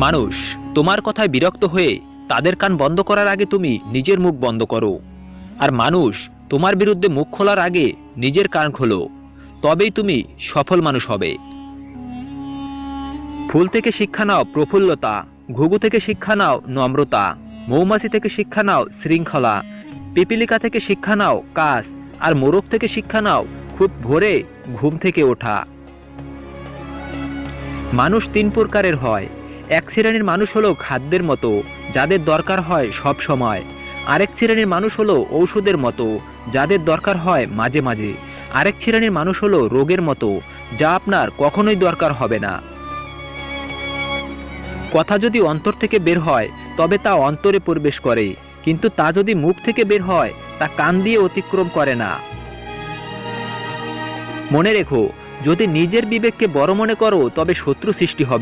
মানুষ তোমার কথায় বিরক্ত হয়ে তাদের কান বন্ধ করার আগে তুমি নিজের মুখ বন্ধ করো। আর মানুষ তোমার বিরুদ্ধে মুখ খোলার আগে নিজের কান খোলো, তবেই তুমি সফল মানুষ হবে। ফুল থেকে শিক্ষা নাও প্রফুল্লতা, ঘুঘু থেকে শিক্ষা নাও নম্রতা, মৌমাছি থেকে শিক্ষা নাও শৃঙ্খলা, পিপিলিকা থেকে শিক্ষা নাও কাজ, আর মোরগ থেকে শিক্ষা নাও খুব ভোরে ঘুম থেকে ওঠা। মানুষ তিন প্রকারের হয়। এক শ্রেণীর মানুষ হলো খাদ্যের মতো, যাদের দরকার হয় সব সময়। আরেক শ্রেণীর মানুষ হলো ঔষধের মতো, যাদের দরকার হয় মাঝে মাঝে। আরেক শ্রেণীর মানুষ হলো রোগের মতো, যা আপনার কখনোই দরকার হবে না। কথা যদি অন্তর থেকে বের হয় তবে তা অন্তরে প্রবেশ করে, কিন্তু তা যদি মুখ থেকে বের হয় তা কান দিয়ে অতিক্রম করে না। মনে রেখো, যদি নিজের বিবেককে বড় মনে করো তবে শত্রু সৃষ্টি হবে।